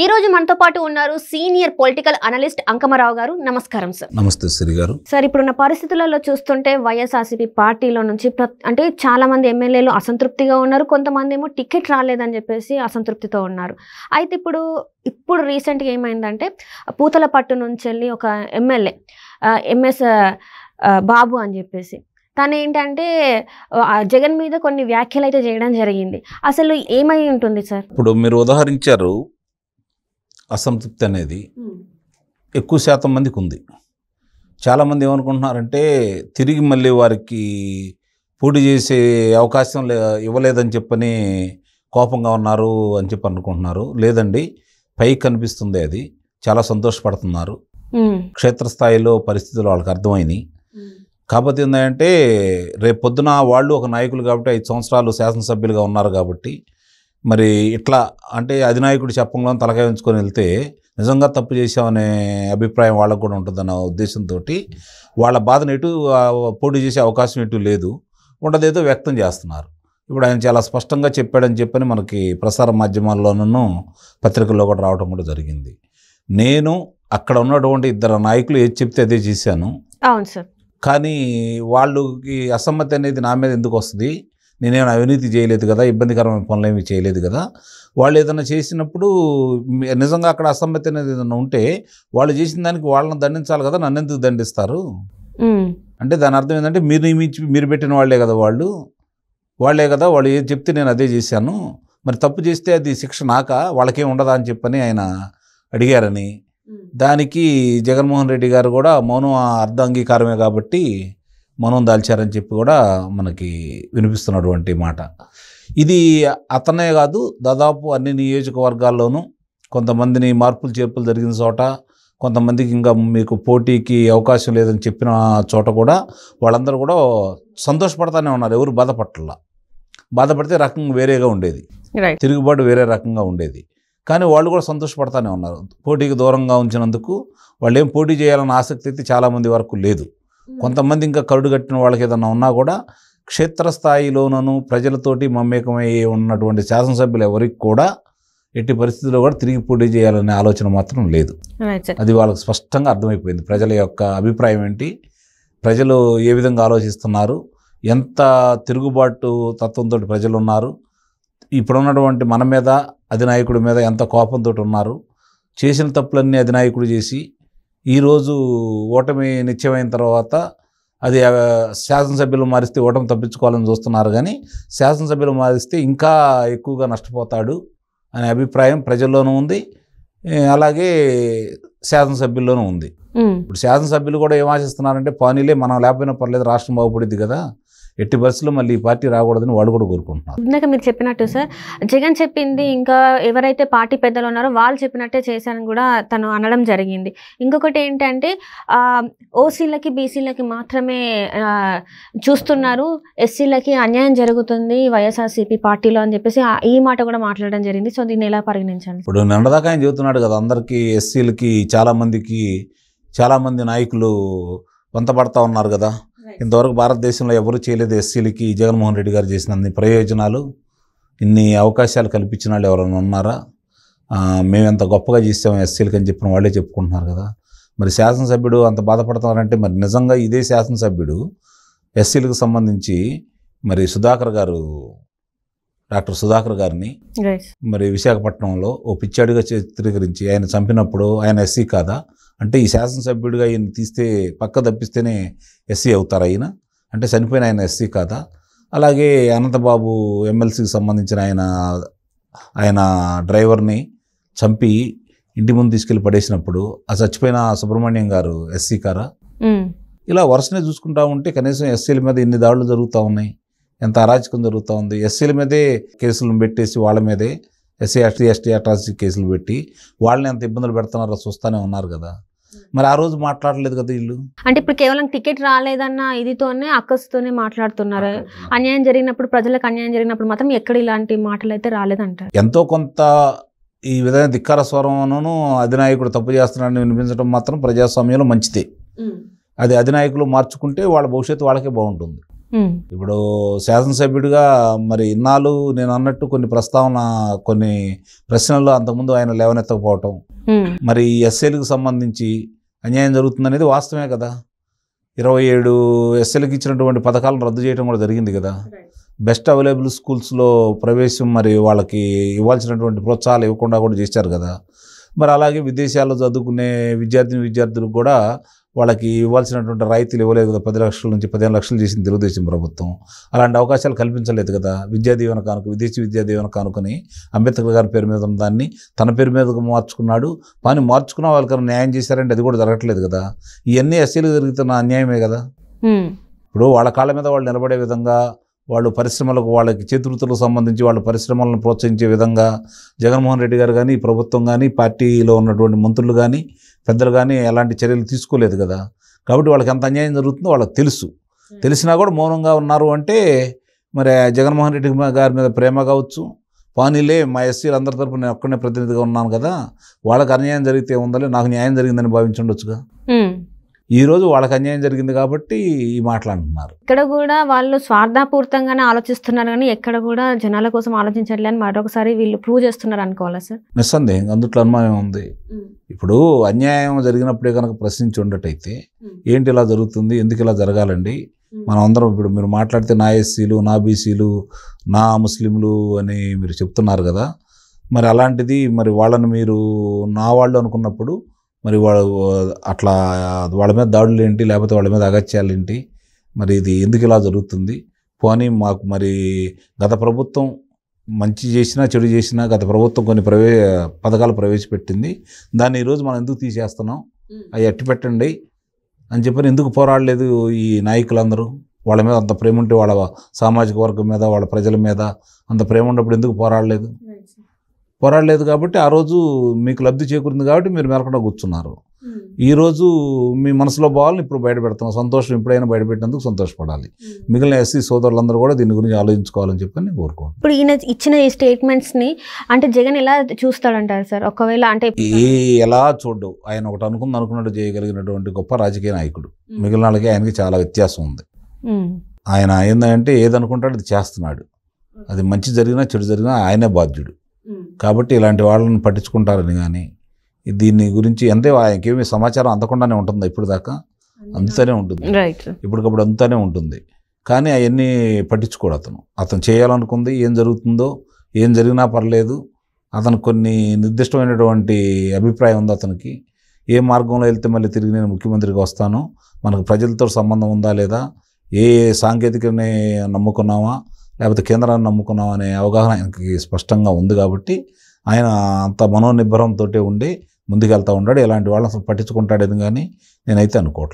ఈ రోజు మనతో పాటు ఉన్నారు సీనియర్ పొలిటికల్ అనలిస్ట్ అంకమరావు గారు. నమస్కారం సార్. నమస్తే శ్రీ గారు. సార్, ఇప్పుడున్న పరిస్థితులలో చూస్తుంటే వైఎస్ఆర్సీపీ పార్టీలో నుంచి అంటే చాలా మంది ఎమ్మెల్యేలు అసంతృప్తిగా ఉన్నారు, కొంతమంది ఏమో టికెట్ రాలేదని చెప్పేసి అసంతృప్తితో ఉన్నారు. అయితే ఇప్పుడు రీసెంట్గా ఏమైందంటే పూతలపట్టు నుంచి వెళ్ళి ఒక ఎమ్మెల్యే ఎంఎస్ బాబు అని చెప్పేసి తను ఏంటంటే జగన్ మీద కొన్ని వ్యాఖ్యలు అయితే చేయడం జరిగింది. అసలు ఏమై ఉంటుంది సార్? ఇప్పుడు మీరు ఉదాహరించారు, అసంతృప్తి అనేది ఎక్కువ శాతం మందికి ఉంది. చాలామంది ఏమనుకుంటున్నారంటే తిరిగి మళ్ళీ వారికి పోటీ చేసే అవకాశం ఇవ్వలేదని చెప్పని కోపంగా ఉన్నారు అని చెప్పి అనుకుంటున్నారు. లేదండి, పైకి కనిపిస్తుంది, అది చాలా సంతోషపడుతున్నారు. క్షేత్రస్థాయిలో పరిస్థితులు వాళ్ళకి అర్థమైనాయి. కాకపోతే ఏంటంటే రేపు పొద్దున వాళ్ళు ఒక నాయకులు కాబట్టి 5 సంవత్సరాలు శాసనసభ్యులుగా ఉన్నారు కాబట్టి మరి ఇట్లా అంటే అధినాయకుడు చెప్పంలో తలకాయ ఉంచుకొని వెళ్తే నిజంగా తప్పు చేసామనే అభిప్రాయం వాళ్ళకు కూడా ఉంటుందన్న ఉద్దేశంతో వాళ్ళ బాధను ఎటు పోటీ చేసే అవకాశం ఎటు లేదు, ఉండదేదో వ్యక్తం చేస్తున్నారు. ఇప్పుడు ఆయన చాలా స్పష్టంగా చెప్పాడని చెప్పని మనకి ప్రసార మాధ్యమాల్లోనూ పత్రికల్లో కూడా రావడం కూడా జరిగింది. నేను అక్కడ ఉన్నటువంటి 2 నాయకులు ఏది చెప్తే అదే చేశాను. అవును సార్. కానీ వాళ్ళకి అసమ్మతి అనేది నా మీద ఎందుకు వస్తుంది? నేనేమైనా అవినీతి చేయలేదు కదా, ఇబ్బందికరమైన పనులు ఏమి చేయలేదు కదా. వాళ్ళు ఏదైనా చేసినప్పుడు నిజంగా అక్కడ అసమ్మతి అనేది ఏదైనా ఉంటే వాళ్ళు చేసిన దానికి వాళ్ళని దండించాలి కదా, నన్ను ఎందుకు దండిస్తారు అంటే దాని అర్థం ఏంటంటే మీరు పెట్టిన వాళ్ళే కదా, వాళ్ళే కదా, వాళ్ళు ఏది చెప్తే నేను అదే చేశాను, మరి తప్పు చేస్తే అది శిక్ష నాక, వాళ్ళకేం ఉండదా అని చెప్పని ఆయన అడిగారని. దానికి జగన్మోహన్ రెడ్డి గారు కూడా మౌనం అర్ధాంగీకారమే కాబట్టి మౌనం దాల్చారని చెప్పి కూడా మనకి వినిపిస్తున్నటువంటి మాట. ఇది అతనే కాదు, దాదాపు అన్ని నియోజకవర్గాల్లోనూ కొంతమందిని మార్పులు చేర్పులు జరిగిన చోట, కొంతమందికి ఇంకా మీకు పోటీకి అవకాశం లేదని చెప్పిన చోట కూడా వాళ్ళందరూ కూడా సంతోషపడతానే ఉన్నారు. ఎవరు బాధపడితే రకం వేరేగా ఉండేది, తిరుగుబాటు వేరే రకంగా ఉండేది. కానీ వాళ్ళు కూడా సంతోషపడతానే ఉన్నారు. పోటీకి దూరంగా ఉంచినందుకు వాళ్ళు ఏం పోటీ చేయాలన్న ఆసక్తి అయితే చాలామంది వరకు లేదు. కొంతమంది ఇంకా కరుడు కట్టిన వాళ్ళకి ఏదన్నా ఉన్నా కూడా క్షేత్రస్థాయిలోనూ ప్రజలతోటి మమేకమై ఉన్నటువంటి శాసనసభ్యులు ఎవరికి కూడా ఎట్టి పరిస్థితుల్లో కూడా తిరిగి పోటీ చేయాలనే ఆలోచన మాత్రం లేదు. అది వాళ్ళకి స్పష్టంగా అర్థమైపోయింది. ప్రజల యొక్క అభిప్రాయం ఏంటి, ప్రజలు ఏ విధంగా ఆలోచిస్తున్నారు, ఎంత తిరుగుబాటు తత్వంతో ప్రజలు ఉన్నారు, ఇప్పుడున్నటువంటి మన మీద అధినాయకుడి మీద ఎంత కోపంతో ఉన్నారు, చేసిన తప్పులన్నీ అధినాయకుడు చేసి ఈరోజు ఓటమి నిశ్చయమైన తర్వాత అది శాసనసభ్యులు మారిస్తే ఓటమి తప్పించుకోవాలని చూస్తున్నారు. కానీ శాసనసభ్యులు మారిస్తే ఇంకా ఎక్కువగా నష్టపోతాడు అనే అభిప్రాయం ప్రజల్లోనూ ఉంది, అలాగే శాసనసభ్యుల్లోనూ ఉంది. ఇప్పుడు శాసనసభ్యులు కూడా ఏం ఆశిస్తున్నారంటే పానీలే, మనం లేకపోయినా పర్లేదు, రాష్ట్రం బాగుపడిద్ది కదా, ఎట్టి బస్సులో మళ్ళీ ఈ పార్టీ రాకూడదని వాళ్ళు కూడా కోరుకుంటున్నారు. ఇందాక మీరు చెప్పినట్టు సార్, జగన్ చెప్పింది ఇంకా ఎవరైతే పార్టీ పెద్దలు ఉన్నారో వాళ్ళు చెప్పినట్టే చేశానని కూడా తను అనడం జరిగింది. ఇంకొకటి ఏంటంటే ఓసీలకి బీసీలకి మాత్రమే చూస్తున్నారు, ఎస్సీలకి అన్యాయం జరుగుతుంది వైఎస్ఆర్సీపీ పార్టీలో అని చెప్పేసి ఈ మాట కూడా మాట్లాడడం జరిగింది. సో దీన్ని ఎలా పరిగణించాలి? ఇప్పుడు నిన్నదాకా ఆయన చెబుతున్నాడు కదా, అందరికీ ఎస్సీలకి చాలామంది నాయకులు వంతపడతా ఉన్నారు కదా. ఇంతవరకు భారతదేశంలో ఎవరు చేయలేదు ఎస్సీలకి జగన్మోహన్ రెడ్డి గారు చేసిన అన్ని ప్రయోజనాలు, ఇన్ని అవకాశాలు కల్పించిన వాళ్ళు ఎవరైనా ఉన్నారా? మేము ఎంత గొప్పగా చేసాము ఎస్సీలకి అని చెప్పిన వాళ్ళే చెప్పుకుంటున్నారు కదా. మరి శాసనసభ్యుడు అంత బాధపడుతున్నారంటే మరి నిజంగా ఇదే శాసనసభ్యుడు ఎస్సీలకు సంబంధించి మరి డాక్టర్ సుధాకర్ గారిని మరి విశాఖపట్నంలో ఓ పిచ్చాడిగా చిత్రీకరించి ఆయన చంపినప్పుడు ఆయన ఎస్సీ కాదా అంటే, ఈ శాసనసభ్యుడిగా ఈయన తీస్తే పక్క తప్పిస్తేనే ఎస్సీ అవుతారు ఆయన అంటే, చనిపోయిన ఆయన ఎస్సీ కాదా? అలాగే అనంతబాబు ఎమ్మెల్సీకి సంబంధించిన ఆయన డ్రైవర్ని చంపి ఇంటి ముందు తీసుకెళ్ళి పడేసినప్పుడు ఆ చచ్చిపోయిన సుబ్రహ్మణ్యం గారు ఎస్సీ కారా? ఇలా వరుసనే చూసుకుంటా ఉంటే కనీసం ఎస్సీల మీద ఇన్ని దాడులు జరుగుతూ ఉన్నాయి, ఎంత అరాచకం జరుగుతూ ఉంది. ఎస్సీల మీదే కేసులను పెట్టేసి వాళ్ళ మీదే ఎస్సీ అట్రాసిటీ కేసులు పెట్టి వాళ్ళని ఎంత ఇబ్బందులు పెడుతున్నారో చూస్తూనే ఉన్నారు కదా. మరి ఆ రోజు మాట్లాడలేదు కదా వీళ్ళు. అంటే ఇప్పుడు కేవలం టికెట్ రాలేదన్న ఇదితోనే అక్కస్తోనే మాట్లాడుతున్నారు. అన్యాయం జరిగినప్పుడు, ప్రజలకు అన్యాయం జరిగినప్పుడు మాత్రం ఎక్కడ ఇలాంటి మాటలు అయితే రాలేదంటారు. ఎంతో కొంత ఈ విధంగా ధిక్కార స్వరంను అధినాయకుడు తప్పు చేస్తున్నాడని వినిపించడం మాత్రం ప్రజాస్వామ్యంలో మంచిదే. అది అధినాయకులు మార్చుకుంటే వాళ్ళ భవిష్యత్తు వాళ్ళకే బాగుంటుంది. ఇప్పుడు శాసనసభ్యుడిగా మరి ఇన్నాళ్ళు నేను అన్నట్టు కొన్ని కొన్ని ప్రశ్నలు అంతకుముందు ఆయన లేవనెత్తకపోవటం, మరి ఎస్సీలకు సంబంధించి అన్యాయం జరుగుతుందనేది వాస్తవమే కదా. 27 ఎస్సీలకు ఇచ్చినటువంటి పథకాలను రద్దు చేయడం కూడా జరిగింది కదా. బెస్ట్ అవైలబుల్ స్కూల్స్లో ప్రవేశం మరి వాళ్ళకి ఇవ్వాల్సినటువంటి ప్రోత్సాహాలు ఇవ్వకుండా కూడా చేశారు కదా. మరి అలాగే విదేశాల్లో చదువుకునే విద్యార్థులకు కూడా వాళ్ళకి ఇవ్వాల్సినటువంటి రాయితీలు ఇవ్వలేదు కదా. 10 లక్షల నుంచి 15 లక్షలు చేసింది తెలుగుదేశం ప్రభుత్వం. అలాంటి అవకాశాలు కల్పించలేదు కదా. విద్యాదీవెన కానుక, విదేశీ విద్యాదీవెన కానుకని అంబేద్కర్ గారి పేరు మీద దాన్ని తన పేరు మీదకు మార్చుకున్నాడు. కానీ మార్చుకున్న వాళ్ళకన్నా న్యాయం చేశారంటే అది కూడా జరగట్లేదు కదా. ఇవన్నీ ఎస్సీలు జరుగుతున్న అన్యాయమే కదా. ఇప్పుడు వాళ్ళ కాళ్ళ మీద వాళ్ళు నిలబడే విధంగా, వాళ్ళు పరిశ్రమలకు, వాళ్ళకి చేతివృత్తులకు సంబంధించి వాళ్ళ పరిశ్రమలను ప్రోత్సహించే విధంగా జగన్మోహన్ రెడ్డి గారు కానీ, ప్రభుత్వం కానీ, పార్టీలో ఉన్నటువంటి మంత్రులు కానీ, పెద్దలు కానీ ఎలాంటి చర్యలు తీసుకోలేదు కదా. కాబట్టి వాళ్ళకి ఎంత అన్యాయం జరుగుతుందో వాళ్ళకి తెలుసు. తెలిసినా కూడా మౌనంగా ఉన్నారు అంటే మరి జగన్మోహన్ రెడ్డి గారి మీద ప్రేమ కావచ్చు, పానీలే మా ఎస్సీలు అందరి తరపున నేను ఒక్కనే ప్రతినిధిగా ఉన్నాను కదా, వాళ్ళకి అన్యాయం జరిగితే ఉండాలి, నాకు న్యాయం జరిగిందని భావించుండొచ్చుగా. ఈరోజు వాళ్ళకి అన్యాయం జరిగింది కాబట్టి ఈ మాట్లాడుతున్నారు. ఇక్కడ కూడా వాళ్ళు స్వార్థపూరితంగానే ఆలోచిస్తున్నారు కానీ ఎక్కడ కూడా జనాల కోసం ఆలోచించట్లే అని మరొకసారి వీళ్ళు ప్రూవ్ చేస్తున్నారు అనుకోవాలా సార్? నిస్సందేహంగా అందుట్లో అనుమానం ఉంది. ఇప్పుడు అన్యాయం జరిగినప్పుడే కనుక ప్రశ్నించి ఉండటైతే ఏంటి ఇలా జరుగుతుంది, ఎందుకు ఇలా జరగాలండి, మనం అందరం ఇప్పుడు మీరు మాట్లాడితే నా ఎస్సీలు, నా బీసీలు, నా ముస్లింలు అని మీరు చెప్తున్నారు కదా. మరి అలాంటిది మరి వాళ్ళని మీరు నా వాళ్ళు అనుకున్నప్పుడు మరి అట్లా వాళ్ళ మీద దాడులు ఏంటి, లేకపోతే వాళ్ళ మీద అగత్యాలు ఏంటి, మరి ఇది ఎందుకు ఇలా జరుగుతుంది? పోనీ మాకు మరి గత ప్రభుత్వం మంచి చేసినా చెడు చేసినా గత ప్రభుత్వం కొన్ని పథకాలు ప్రవేశపెట్టింది, దాన్ని ఈరోజు మనం ఎందుకు తీసేస్తున్నాం, అవి అట్టి పెట్టండి అని చెప్పని ఎందుకు పోరాడలేదు ఈ నాయకులందరూ? వాళ్ళ మీద అంత ప్రేమ ఉంటే, వాళ్ళ సామాజిక వర్గం మీద, వాళ్ళ ప్రజల మీద అంత ప్రేమ ఉన్నప్పుడు ఎందుకు పోరాడలేదు కాబట్టి ఆ రోజు మీకు లబ్ధి చేకూరింది కాబట్టి మీరు మెరకుండా కూర్చున్నారు. ఈరోజు మీ మనసులో భావాలను ఇప్పుడు బయటపెడుతున్నాం. సంతోషం ఎప్పుడైనా బయటపెట్టినందుకు సంతోషపడాలి. మిగిలిన ఎస్సీ సోదరులందరూ కూడా దీని గురించి ఆలోచించుకోవాలని చెప్పి నేను కోరుకుంటున్నాను. ఇప్పుడు ఈయన ఇచ్చిన ఈ స్టేట్మెంట్స్ని అంటే జగన్ ఎలా చూస్తాడంటారు సార్? ఒకవేళ అంటే ఎలా చూడవు, ఆయన ఒకటి అనుకున్నట్టు చేయగలిగినటువంటి గొప్ప రాజకీయ నాయకుడు. మిగిలిన వాళ్ళకి ఆయనకి చాలా వ్యత్యాసం ఉంది. ఆయన ఏంటంటే ఏదనుకుంటాడో అది చేస్తున్నాడు. అది మంచి జరిగినా చెడు జరిగినా ఆయనే బాధ్యుడు. కాబట్టి ఇలాంటి వాళ్ళని పట్టించుకుంటారని కానీ దీని గురించి అంటే ఆయనకేమి సమాచారం అందకుండానే ఉంటుంది. ఇప్పుడు దాకా అందుతూనే ఉంటుంది, ఇప్పటికప్పుడు అందుతూనే ఉంటుంది. కానీ అవన్నీ పట్టించుకోడు అతను చేయాలనుకుంది. ఏం జరుగుతుందో, ఏం జరిగినా పర్లేదు, అతనికి కొన్ని నిర్దిష్టమైనటువంటి అభిప్రాయం ఉంది అతనికి. ఏ మార్గంలో వెళ్తే మళ్ళీ తిరిగి నేను ముఖ్యమంత్రిగా వస్తాను, మనకు ప్రజలతో సంబంధం ఉందా లేదా, ఏ సాంకేతికని నమ్ముకున్నామా లేకపోతే కేంద్రాన్ని నమ్ముకున్నాం అనే అవగాహన ఆయనకి స్పష్టంగా ఉంది. కాబట్టి ఆయన అంత మనోనిబ్బరంతో ఉండి ముందుకెళ్తూ ఉన్నాడు. ఇలాంటి వాళ్ళని అసలు పట్టించుకుంటాడని కానీ నేనైతే అనుకోవట్లేదు.